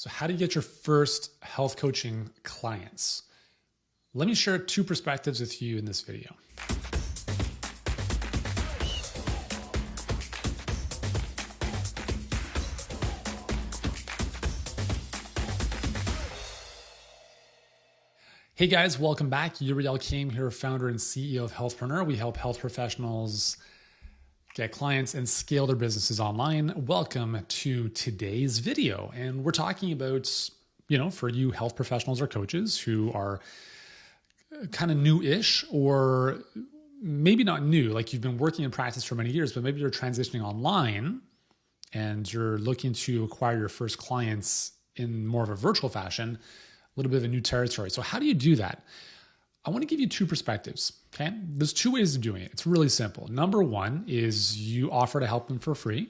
So how do you get your first health coaching clients? Let me share two perspectives with you in this video. Hey guys, welcome back. Yuri Elkaim here, founder and CEO of Healthpreneur. We help health professionals get clients and scale their businesses online. Welcome to today's video. And we're talking about, for you health professionals or coaches who are kind of new-ish, or maybe not new, like you've been working in practice for many years, but maybe you're transitioning online and you're looking to acquire your first clients in more of a virtual fashion, a little bit of a new territory. So how do you do that? I want to give you two perspectives, okay? There's two ways of doing it. It's really simple. Number one is you offer to help them for free,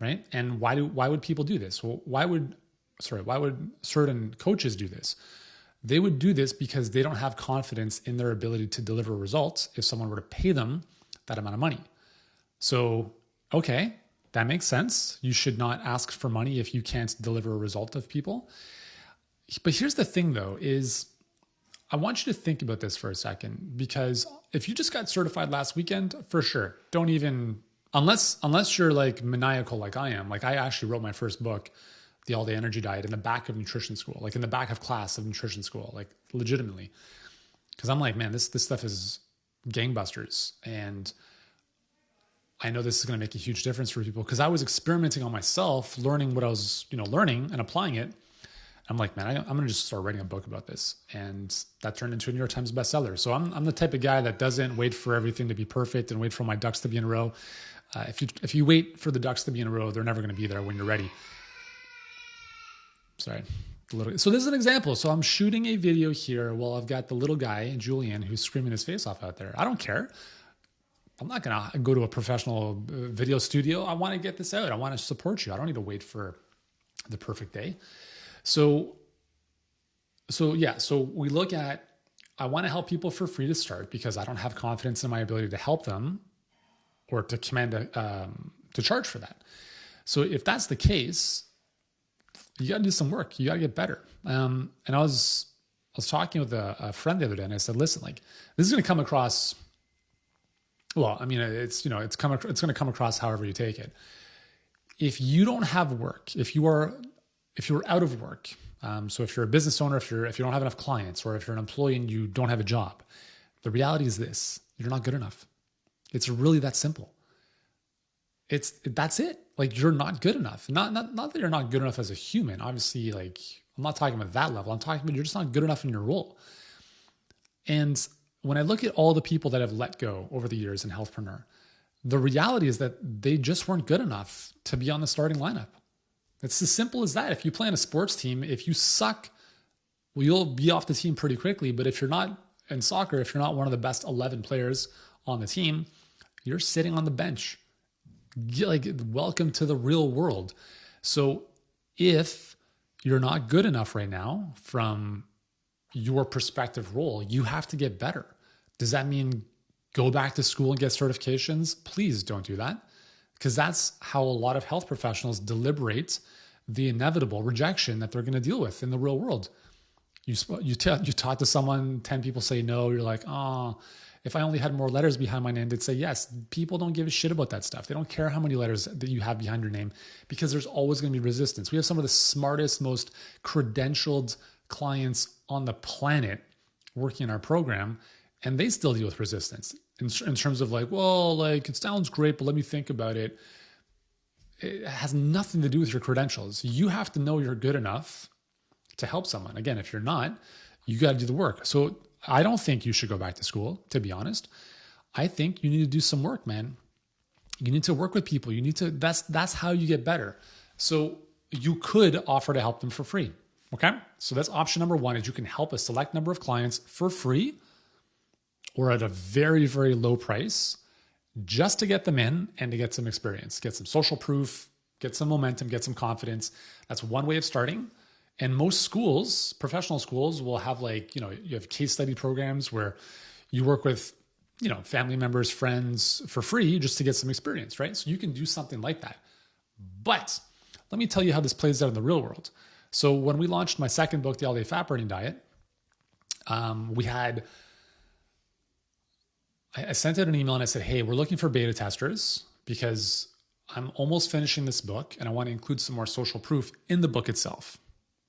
right? And why would people do this? Well, why would certain coaches do this? They would do this because they don't have confidence in their ability to deliver results if someone were to pay them that amount of money. So, okay, that makes sense. You should not ask for money if you can't deliver a result of people. But here's the thing though, is I want you to think about this for a second, because if you just got certified last weekend, for sure, don't even, unless you're like maniacal like I am. Like I actually wrote my first book, The All Day Energy Diet, in the back of nutrition school, like in the back of class of nutrition school, like legitimately. Because I'm like, man, this stuff is gangbusters. And I know this is going to make a huge difference for people, because I was experimenting on myself, learning what I was, learning and applying it. I'm like, man, I'm going to just start writing a book about this. And that turned into a New York Times bestseller. So I'm the type of guy that doesn't wait for everything to be perfect and wait for my ducks to be in a row. If you wait for the ducks to be in a row, they're never going to be there when you're ready. Sorry. So this is an example. So I'm shooting a video here while I've got the little guy, Julian, who's screaming his face off out there. I don't care. I'm not going to go to a professional video studio. I want to get this out. I want to support you. I don't need to wait for the perfect day. So we look at, I want to help people for free to start because I don't have confidence in my ability to help them or to to charge for that. So if that's the case, you got to do some work. You got to get better. And I was talking with a friend the other day, and I said, listen, like this is going to come across. Well, I mean, it's going to come across however you take it. If you don't have work, if you're out of work, so if you're a business owner, if you don't have enough clients, or if you're an employee and you don't have a job, the reality is this: you're not good enough. It's really that simple. That's it. Like you're not good enough. Not that you're not good enough as a human. Obviously, like I'm not talking about that level. I'm talking about you're just not good enough in your role. And when I look at all the people that have let go over the years in Healthpreneur, the reality is that they just weren't good enough to be on the starting lineup. It's as simple as that. If you play on a sports team, if you suck, well, you'll be off the team pretty quickly. But if you're not in soccer, if you're not one of the best 11 players on the team, you're sitting on the bench. Welcome to the real world. So if you're not good enough right now from your prospective role, you have to get better. Does that mean go back to school and get certifications? Please don't do that. Because that's how a lot of health professionals deliberate the inevitable rejection that they're going to deal with in the real world. You talk to someone, 10 people say no. You're like, oh, if I only had more letters behind my name, they'd say yes. People don't give a shit about that stuff. They don't care how many letters that you have behind your name, because there's always going to be resistance. We have some of the smartest, most credentialed clients on the planet working in our program, and they still deal with resistance in terms of like, well, like it sounds great, but let me think about it. It has nothing to do with your credentials. You have to know you're good enough to help someone. Again, if you're not, you got to do the work. So I don't think you should go back to school, to be honest. I think you need to do some work, man. You need to work with people. You need to, that's how you get better. So you could offer to help them for free. Okay. So that's option number one, is you can help a select number of clients for free or at a very, very low price just to get them in and to get some experience, get some social proof, get some momentum, get some confidence. That's one way of starting. And most schools, professional schools, will have you have case study programs where you work with, family members, friends for free just to get some experience, right? So you can do something like that. But let me tell you how this plays out in the real world. So when we launched my second book, The All Day Fat Burning Diet, I sent out an email and I said, hey, we're looking for beta testers because I'm almost finishing this book and I want to include some more social proof in the book itself,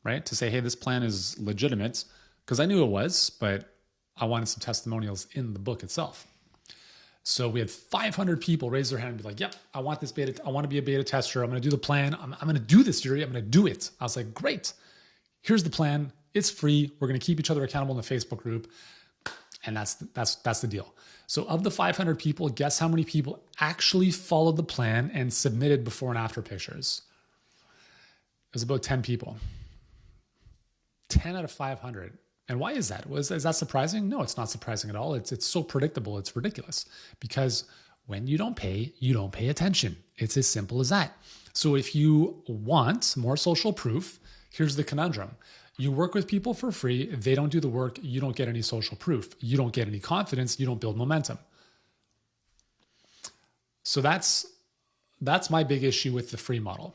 right? To say, hey, this plan is legitimate, because I knew it was, but I wanted some testimonials in the book itself. So we had 500 people raise their hand and be like, yep, I want this beta. I want to be a beta tester. I'm going to do the plan. I'm going to do this, Yuri. I'm going to do it. I was like, great. Here's the plan. It's free. We're going to keep each other accountable in the Facebook group. And that's the deal. So of the 500 people, guess how many people actually followed the plan and submitted before and after pictures? It was about 10 people. 10 out of 500. And why is that? Is that surprising? No, it's not surprising at all. It's so predictable. It's ridiculous. Because when you don't pay attention. It's as simple as that. So if you want more social proof, here's the conundrum. You work with people for free. They don't do the work. You don't get any social proof. You don't get any confidence. You don't build momentum. So that's my big issue with the free model,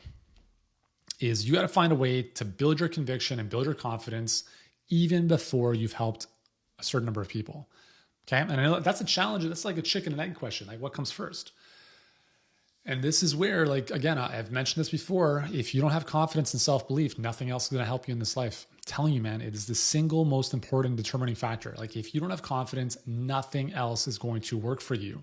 is you got to find a way to build your conviction and build your confidence even before you've helped a certain number of people. Okay. And I know that's a challenge. That's like a chicken and egg question. Like, what comes first? And this is where, like, again, I've mentioned this before. If you don't have confidence and self-belief, nothing else is going to help you in this life. I'm telling you, man, it is the single most important determining factor. Like, if you don't have confidence, nothing else is going to work for you.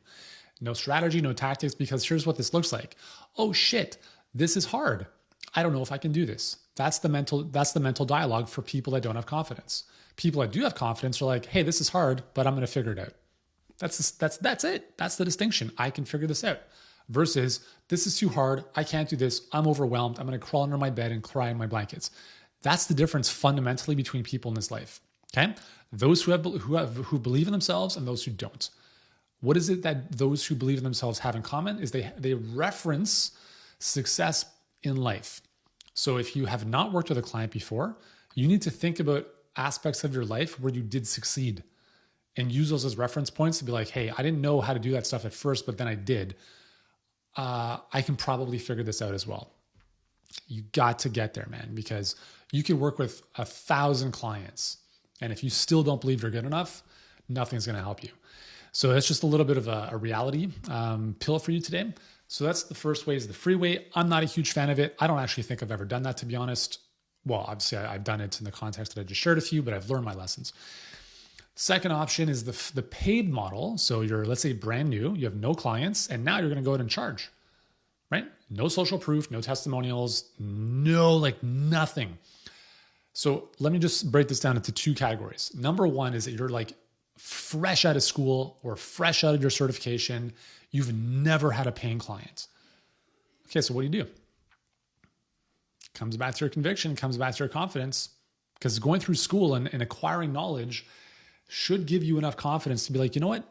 No strategy, no tactics, because here's what this looks like. Oh shit, this is hard. I don't know if I can do this. That's the mental dialogue for people that don't have confidence. People that do have confidence are like, hey, this is hard, but I'm going to figure it out. That's it. That's the distinction. I can figure this out. Versus, this is too hard. I can't do this. I'm overwhelmed. I'm going to crawl under my bed and cry in my blankets. That's the difference fundamentally between people in this life. Okay, those who believe in themselves and those who don't. What is it that those who believe in themselves have in common? Is they reference success in life. So if you have not worked with a client before, you need to think about aspects of your life where you did succeed and use those as reference points to be like, hey, I didn't know how to do that stuff at first, but then I did. I can probably figure this out as well. You got to get there, man, because you can work with 1,000 clients. And if you still don't believe you're good enough, nothing's going to help you. So that's just a little bit of a reality pill for you today. So that's the first way, is the free way. I'm not a huge fan of it. I don't actually think I've ever done that, to be honest. Well, obviously I've done it in the context that I just shared with you, but I've learned my lessons. Second option is the paid model. So you're, let's say, brand new, you have no clients, and now you're going to go out and charge, right? No social proof, no testimonials, nothing. So let me just break this down into two categories. Number one is that you're like fresh out of school or fresh out of your certification. You've never had a paying client. Okay, so what do? Comes back to your conviction, comes back to your confidence, because going through school and acquiring knowledge should give you enough confidence to be like, you know what?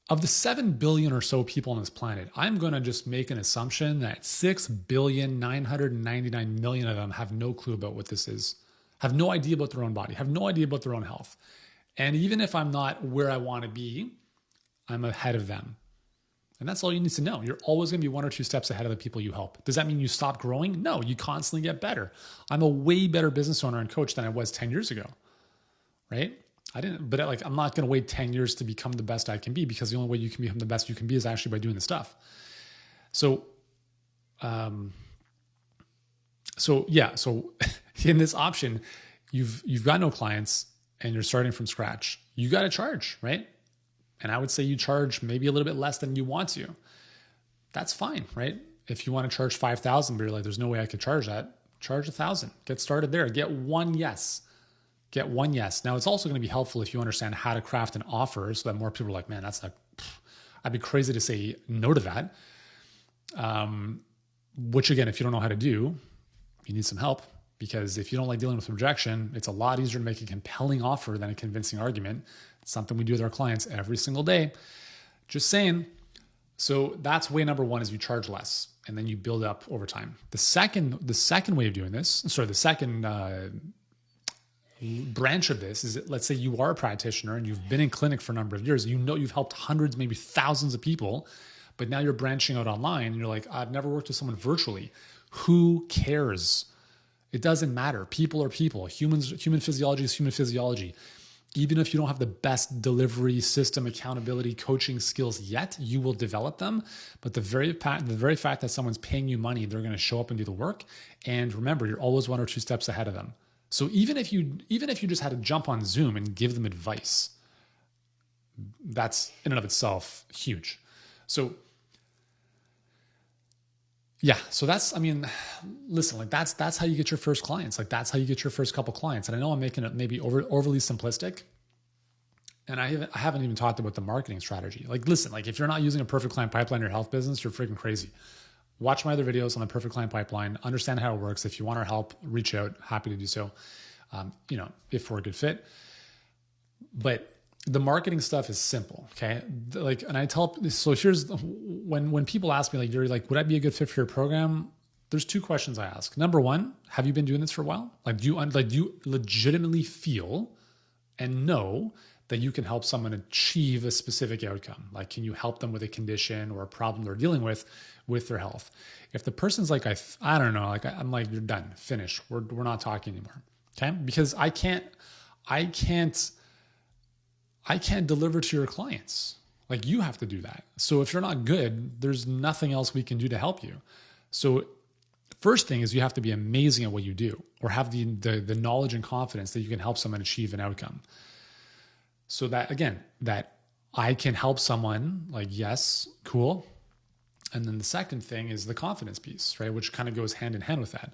Of the 7 billion or so people on this planet, I'm going to just make an assumption that 6,999,000,000 of them have no clue about what this is, have no idea about their own body, have no idea about their own health. And even if I'm not where I want to be, I'm ahead of them. And that's all you need to know. You're always going to be 1 or 2 steps ahead of the people you help. Does that mean you stop growing? No, you constantly get better. I'm a way better business owner and coach than I was 10 years ago, right? I'm not going to wait 10 years to become the best I can be, because the only way you can become the best you can be is actually by doing the stuff. So in this option, you've got no clients and you're starting from scratch. You got to charge, right? And I would say you charge maybe a little bit less than you want to. That's fine, right? If you want to charge 5,000, but you're like, there's no way I could charge that, charge 1,000. Get started there. Get one yes. Now, it's also going to be helpful if you understand how to craft an offer so that more people are like, man, I'd be crazy to say no to that. Which again, if you don't know how to do, you need some help, because if you don't like dealing with rejection, it's a lot easier to make a compelling offer than a convincing argument. It's something we do with our clients every single day. Just saying. So that's way number one, is you charge less and then you build up over time. The second way of doing this, the second branch of this is that, let's say you are a practitioner and you've been in clinic for a number of years. You know you've helped hundreds, maybe thousands of people, but now you're branching out online and you're like, I've never worked with someone virtually. Who cares? It doesn't matter. People are people. Human physiology is human physiology. Even if you don't have the best delivery system, accountability, coaching skills yet, you will develop them. But the very fact that someone's paying you money, they're going to show up and do the work. And remember, you're always 1 or 2 steps ahead of them. So even if you just had to jump on Zoom and give them advice, that's in and of itself huge. So yeah, so listen, like that's how you get your first clients. Like that's how you get your first couple clients. And I know I'm making it maybe overly simplistic. And I haven't even talked about the marketing strategy. Like, listen, like if you're not using a perfect client pipeline in your health business, you're freaking crazy. Watch my other videos on the perfect client pipeline, understand how it works. If you want our help, reach out, happy to do so. If we're a good fit. But the marketing stuff is simple. Okay. Like, and I tell, so here's when people ask me like, Yuri, like, would I be a good fit for your program? There's 2 questions I ask. Number 1, have you been doing this for a while? Like, do you legitimately feel and know that you can help someone achieve a specific outcome? Like, can you help them with a condition or a problem they're dealing with their health? If the person's like, I don't know, like I'm like, you're done, finish. We're not talking anymore. Okay. Because I can't deliver to your clients. Like you have to do that. So if you're not good, there's nothing else we can do to help you. So first thing is you have to be amazing at what you do or have the knowledge and confidence that you can help someone achieve an outcome. So that, again, that I can help someone, like, yes, cool. And then the second thing is the confidence piece, right? Which kind of goes hand in hand with that.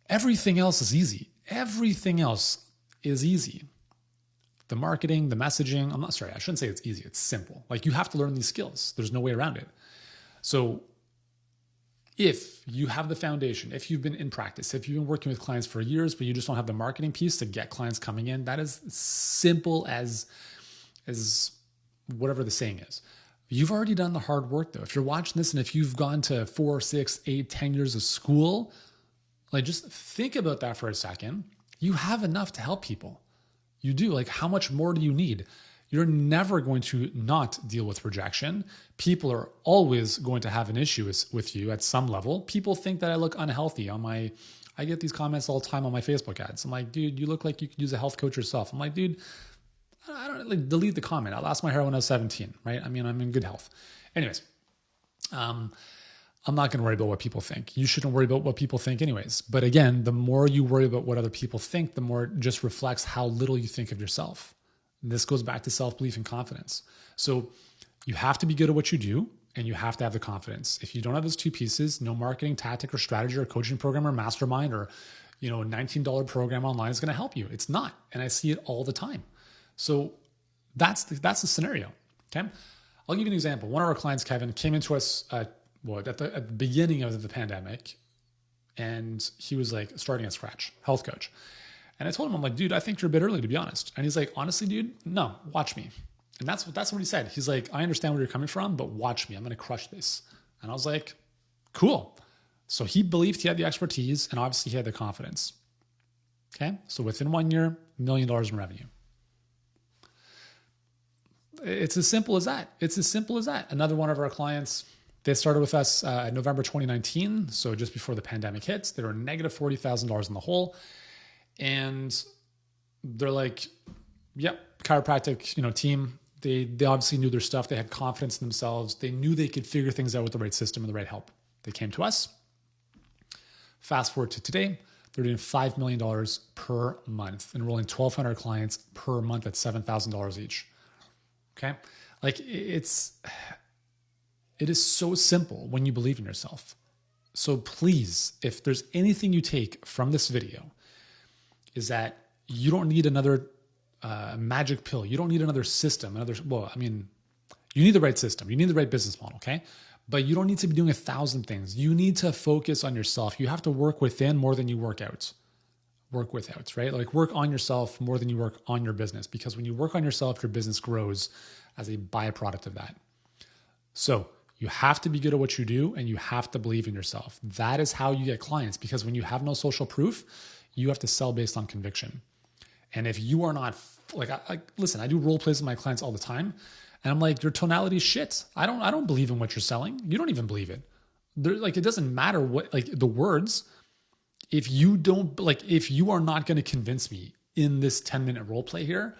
Everything else is easy. Everything else is easy. The marketing, the messaging, I shouldn't say it's easy. It's simple. Like you have to learn these skills. There's no way around it. So if you have the foundation, if you've been in practice, if you've been working with clients for years, but you just don't have the marketing piece to get clients coming in, that is simple as whatever the saying is. You've already done the hard work though. If you're watching this and if you've gone to 4, 6, 8, 10 years of school, like just think about that for a second. You have enough to help people. You do. Like, how much more do you need? You're never going to not deal with rejection. People are always going to have an issue with you at some level. People think that I look unhealthy I get these comments all the time on my Facebook ads. I'm like, dude, you look like you could use a health coach yourself. I'm like, dude, I don't like delete the comment. I lost my hair when I was 17, right? I mean, I'm in good health. Anyways, I'm not going to worry about what people think. You shouldn't worry about what people think anyways. But again, the more you worry about what other people think, the more it just reflects how little you think of yourself. This goes back to self-belief and confidence. So you have to be good at what you do and you have to have the confidence. If you don't have those 2 pieces, no marketing tactic or strategy or coaching program or mastermind or, a $19 program online is going to help you. It's not. And I see it all the time. So that's the scenario. Okay. I'll give you an example. One of our clients, Kevin, came into us, at the beginning of the pandemic, and he was like starting at scratch, health coach. And I told him, I'm like, dude, I think you're a bit early, to be honest. And he's like, honestly, dude, no, watch me. And that's what he said. He's like, I understand where you're coming from, but watch me. I'm going to crush this. And I was like, cool. So he believed he had the expertise and obviously he had the confidence. Okay. So within 1 year, $1 million in revenue. It's as simple as that. It's as simple as that. Another one of our clients, they started with us in November 2019, so just before the pandemic hits. They were negative $40,000 in the hole. And they're like, yep, chiropractic, team. They obviously knew their stuff. They had confidence in themselves. They knew they could figure things out with the right system and the right help. They came to us. Fast forward to today, they're doing $5 million per month, enrolling 1,200 clients per month at $7,000 each. Okay? Like it is so simple when you believe in yourself. So please, if there's anything you take from this video, is that you don't need another magic pill. You don't need another system. You need the right system. You need the right business model, okay? But you don't need to be doing 1,000 things. You need to focus on yourself. You have to work within more than you work out. Work without, right? Like work on yourself more than you work on your business, because when you work on yourself, your business grows as a byproduct of that. So you have to be good at what you do and you have to believe in yourself. That is how you get clients, because when you have no social proof, you have to sell based on conviction. And if you are not listen, I do role plays with my clients all the time. And I'm like, your tonality is shit. I don't believe in what you're selling. You don't even believe it. It doesn't matter what, the words, if you don't, like, if you are not going to convince me in this 10-minute role play here,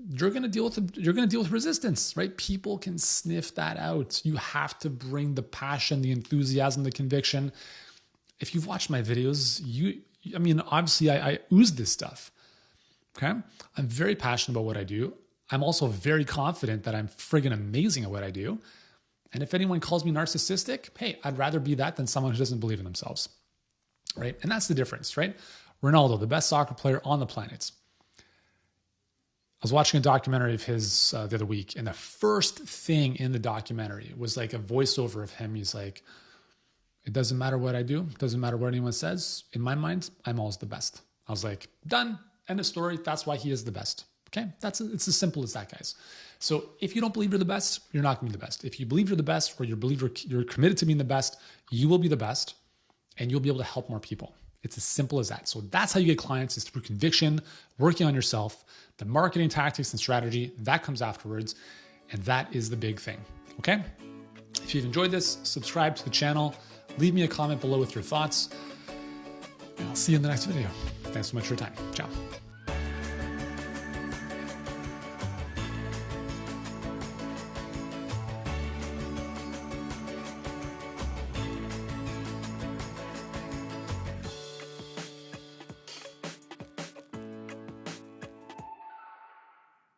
you're going to deal with resistance, right? People can sniff that out. You have to bring the passion, the enthusiasm, the conviction. If you've watched my videos, obviously I ooze this stuff. Okay. I'm very passionate about what I do. I'm also very confident that I'm friggin' amazing at what I do. And if anyone calls me narcissistic, hey, I'd rather be that than someone who doesn't believe in themselves. Right? And that's the difference, right? Ronaldo, the best soccer player on the planet. I was watching a documentary of his the other week, and the first thing in the documentary was like a voiceover of him. He's like, it doesn't matter what I do. It doesn't matter what anyone says. In my mind, I'm always the best. I was like, done. End of story. That's why he is the best. Okay? It's as simple as that, guys. So if you don't believe you're the best, you're not going to be the best. If you believe you're the best, or you're committed to being the best, you will be the best, and you'll be able to help more people. It's as simple as that. So that's how you get clients, is through conviction, working on yourself. The marketing tactics and strategy, that comes afterwards. And that is the big thing. Okay? If you've enjoyed this, subscribe to the channel. Leave me a comment below with your thoughts. And I'll see you in the next video. Thanks so much for your time. Ciao.